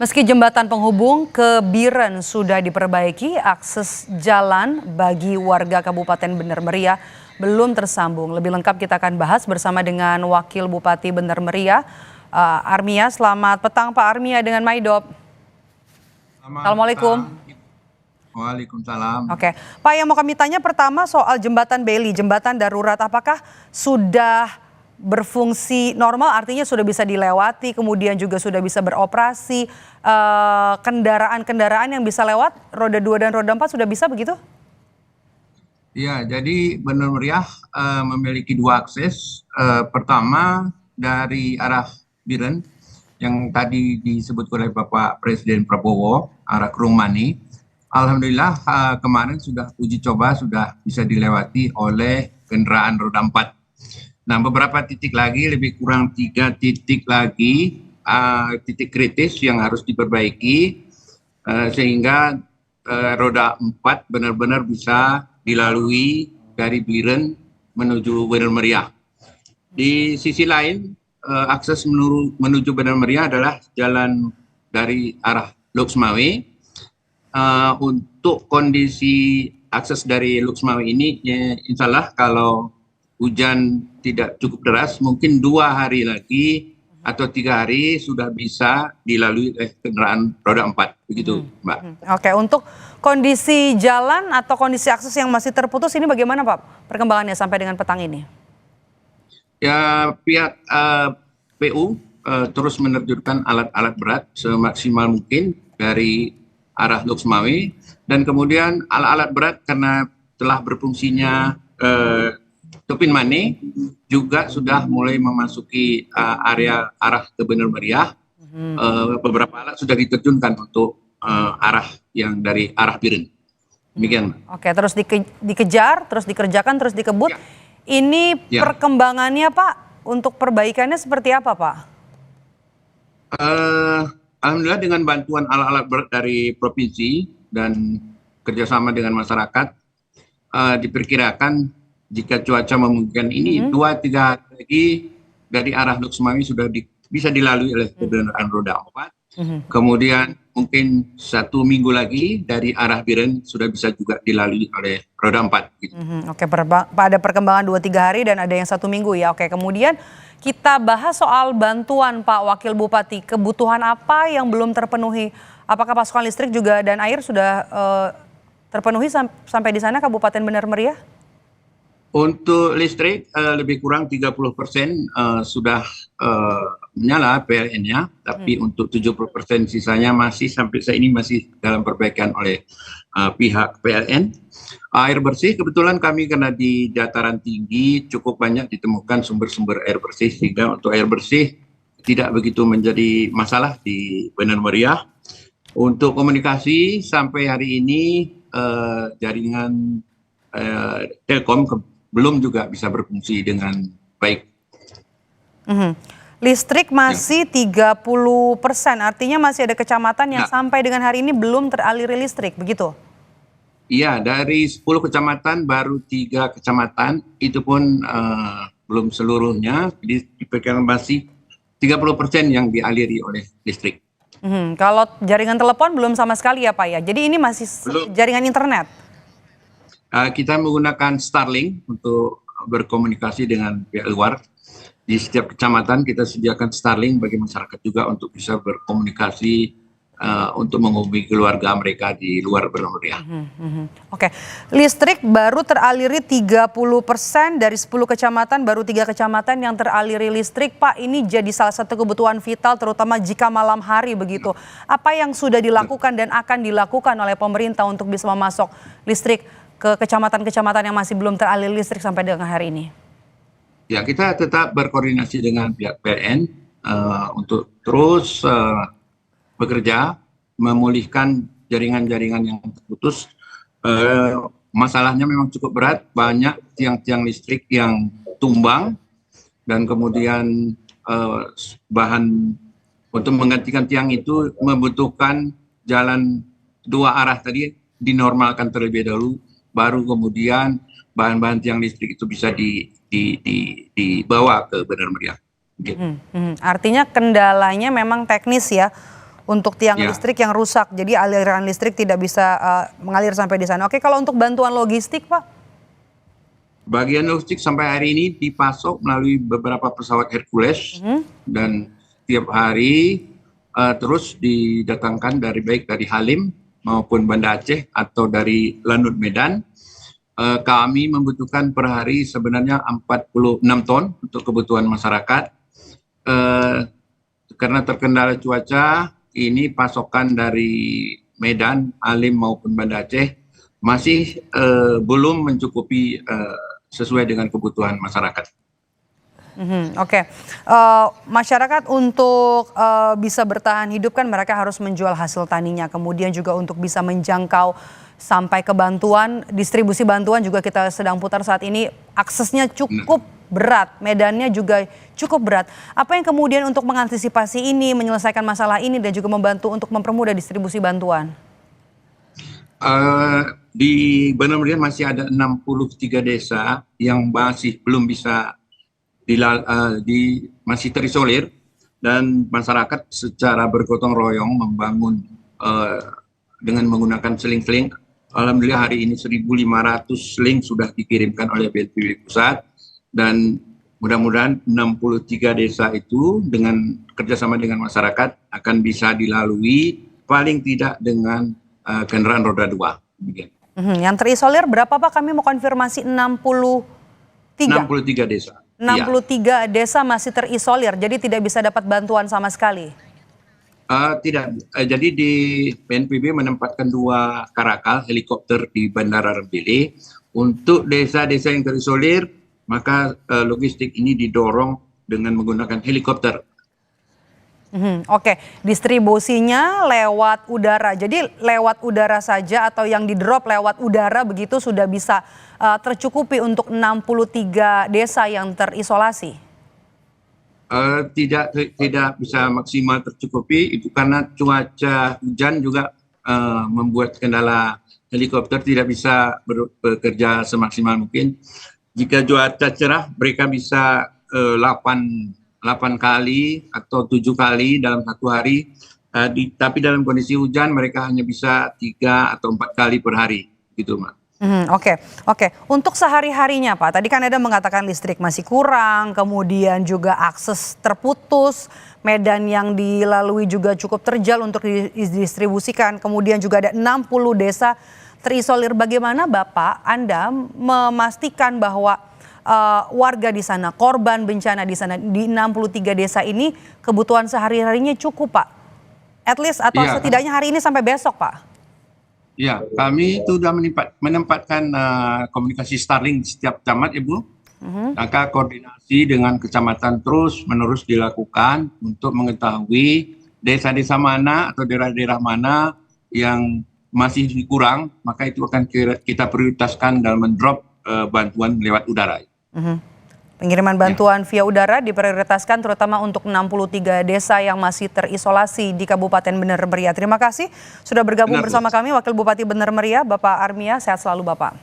Meski jembatan penghubung ke Biren sudah diperbaiki, akses jalan bagi warga Kabupaten Bener Meriah belum tersambung. Lebih lengkap kita akan bahas bersama dengan Wakil Bupati Bener Meriah, Armia. Selamat petang Pak Armia dengan Maidop. Assalamualaikum. Waalaikumsalam. Oke, Pak, yang mau kami tanya pertama soal jembatan Beli, jembatan darurat, apakah sudah berfungsi normal, artinya sudah bisa dilewati, kemudian juga sudah bisa beroperasi, kendaraan-kendaraan yang bisa lewat roda 2 dan roda 4 sudah bisa begitu? Ya, jadi Bener Meriah memiliki dua akses. Pertama dari arah Biren yang tadi disebut oleh Bapak Presiden Prabowo, arah Kerumani. Alhamdulillah kemarin sudah uji coba sudah bisa dilewati oleh kendaraan roda 4. Nah, beberapa titik lagi, lebih kurang 3 titik lagi, titik kritis yang harus diperbaiki, sehingga roda 4 benar-benar bisa dilalui dari Biren menuju Bener Meriah. Di sisi lain, akses menuju Bener Meriah adalah jalan dari arah Luxmawe. Untuk kondisi akses dari Luxmawe ini, insya Allah kalau hujan tidak cukup deras, mungkin 2 hari lagi atau 3 hari sudah bisa dilalui oleh kendaraan roda 4, begitu Mbak. Oke, untuk kondisi jalan atau kondisi akses yang masih terputus ini bagaimana Pak perkembangannya sampai dengan petang ini? Ya, pihak PU terus menerjunkan alat-alat berat semaksimal mungkin dari arah Luxmawe, dan kemudian alat-alat berat karena telah berfungsinya Tupin Mane juga sudah mulai memasuki area arah ke Bener Meriah. Beberapa alat sudah diterjunkan untuk arah yang dari arah Biren. Demikian. Oke, terus dikejar, terus dikerjakan, terus dikebut. Ya. Ini Ya. perkembangannya Pak, untuk perbaikannya seperti apa Pak? Alhamdulillah dengan bantuan alat-alat berat dari provinsi dan kerjasama dengan masyarakat, diperkirakan jika cuaca memungkinkan ini 2-3 hari lagi dari arah Luxmawe sudah bisa dilalui oleh kendaraan roda 4. Kemudian mungkin 1 minggu lagi dari arah Biren sudah bisa juga dilalui oleh roda 4. Gitu. Oke, ada perkembangan 2-3 hari dan ada yang 1 minggu ya. Oke, kemudian kita bahas soal bantuan Pak Wakil Bupati. Kebutuhan apa yang belum terpenuhi? Apakah pasokan listrik juga dan air sudah terpenuhi sampai di sana Kabupaten Bener Meriah? Untuk listrik lebih kurang 30% sudah menyala PLN-nya, tapi untuk 70% sisanya masih sampai saat ini masih dalam perbaikan oleh pihak PLN. Air bersih kebetulan kami karena di dataran tinggi cukup banyak ditemukan sumber-sumber air bersih, sehingga untuk air bersih tidak begitu menjadi masalah di Bener Meriah. Untuk komunikasi sampai hari ini jaringan Telkom belum juga bisa berfungsi dengan baik. Listrik masih 30%, artinya masih ada kecamatan yang sampai dengan hari ini belum teraliri listrik, begitu? Iya, dari 10 kecamatan baru 3 kecamatan, itu pun belum seluruhnya, diperkirakan masih 30% yang dialiri oleh listrik. Kalau jaringan telepon belum sama sekali ya Pak ya, jadi ini masih jaringan internet? Kita menggunakan Starlink untuk berkomunikasi dengan pihak luar. Di setiap kecamatan kita sediakan Starlink bagi masyarakat juga untuk bisa berkomunikasi untuk menghubungi keluarga mereka di luar Bener Meriah. Oke, listrik baru teraliri 30% dari 10 kecamatan, baru 3 kecamatan yang teraliri listrik. Pak, ini jadi salah satu kebutuhan vital terutama jika malam hari begitu. Apa yang sudah dilakukan dan akan dilakukan oleh pemerintah untuk bisa memasok listrik ke kecamatan-kecamatan yang masih belum teraliri listrik sampai dengan hari ini? Ya, kita tetap berkoordinasi dengan pihak PLN untuk terus bekerja memulihkan jaringan-jaringan yang terputus. Masalahnya memang cukup berat, banyak tiang-tiang listrik yang tumbang, dan kemudian bahan untuk menggantikan tiang itu membutuhkan jalan 2 arah tadi dinormalkan terlebih dahulu, baru kemudian bahan-bahan tiang listrik itu bisa dibawa ke Bener Meriah. Artinya kendalanya memang teknis ya untuk tiang Ya. listrik yang rusak. Jadi aliran listrik tidak bisa mengalir sampai di sana. Oke, kalau untuk bantuan logistik, Pak? Bagian logistik sampai hari ini dipasok melalui beberapa pesawat Hercules dan tiap hari terus didatangkan baik dari Halim maupun Banda Aceh atau dari Lanut Medan. Kami membutuhkan per hari sebenarnya 46 ton untuk kebutuhan masyarakat. Karena terkendala cuaca, ini pasokan dari Medan, Halim maupun Banda Aceh masih belum mencukupi sesuai dengan kebutuhan masyarakat. Oke. Masyarakat untuk bisa bertahan hidup kan mereka harus menjual hasil taninya. Kemudian juga untuk bisa menjangkau sampai ke bantuan, distribusi bantuan juga kita sedang putar saat ini. Aksesnya cukup berat, medannya juga cukup berat. Apa yang kemudian untuk mengantisipasi ini, menyelesaikan masalah ini dan juga membantu untuk mempermudah distribusi bantuan? Di Benar Meriah masih ada 63 desa yang masih belum bisa masih terisolir, dan masyarakat secara bergotong royong membangun dengan menggunakan seling-seling. Alhamdulillah hari ini 1.500 seling sudah dikirimkan oleh BNPB pusat, dan mudah-mudahan 63 desa itu dengan kerjasama dengan masyarakat akan bisa dilalui paling tidak dengan kendaraan roda 2. Yang terisolir berapa, Pak? Kami mau konfirmasi 63. 63 desa. 63 desa masih terisolir, jadi tidak bisa dapat bantuan sama sekali. Tidak, jadi di BNPB menempatkan 2 karakal helikopter di Bandara Rempili untuk desa-desa yang terisolir, maka logistik ini didorong dengan menggunakan helikopter. Oke, distribusinya lewat udara. Jadi lewat udara saja atau yang di drop lewat udara begitu sudah bisa tercukupi untuk 63 desa yang terisolasi? Tidak bisa maksimal tercukupi, itu karena cuaca hujan juga membuat kendala helikopter tidak bisa bekerja semaksimal mungkin. Jika cuaca cerah, mereka bisa 8 kali atau 7 kali dalam 1 hari. Tapi dalam kondisi hujan mereka hanya bisa 3 atau 4 kali per hari, gitu, Mak. Oke. Untuk sehari-harinya, Pak, tadi kan Anda mengatakan listrik masih kurang, kemudian juga akses terputus, medan yang dilalui juga cukup terjal untuk didistribusikan, kemudian juga ada 60 desa terisolir. Bagaimana Bapak, Anda memastikan bahwa warga di sana, korban bencana di sana, di 63 desa ini kebutuhan sehari-harinya cukup, Pak? At least atau setidaknya hari ini sampai besok, Pak? Ya, kami itu sudah menempatkan komunikasi Starlink di setiap camat, Ibu. Maka koordinasi dengan kecamatan terus-menerus dilakukan untuk mengetahui desa-desa mana atau daerah-daerah mana yang masih kurang, maka itu akan kita prioritaskan dalam mendrop bantuan lewat udara. Pengiriman bantuan via udara diprioritaskan terutama untuk 63 desa yang masih terisolasi di Kabupaten Bener Meriah. Terima kasih sudah bergabung bersama kami Wakil Bupati Bener Meriah, Bapak Armia. Sehat selalu, Bapak.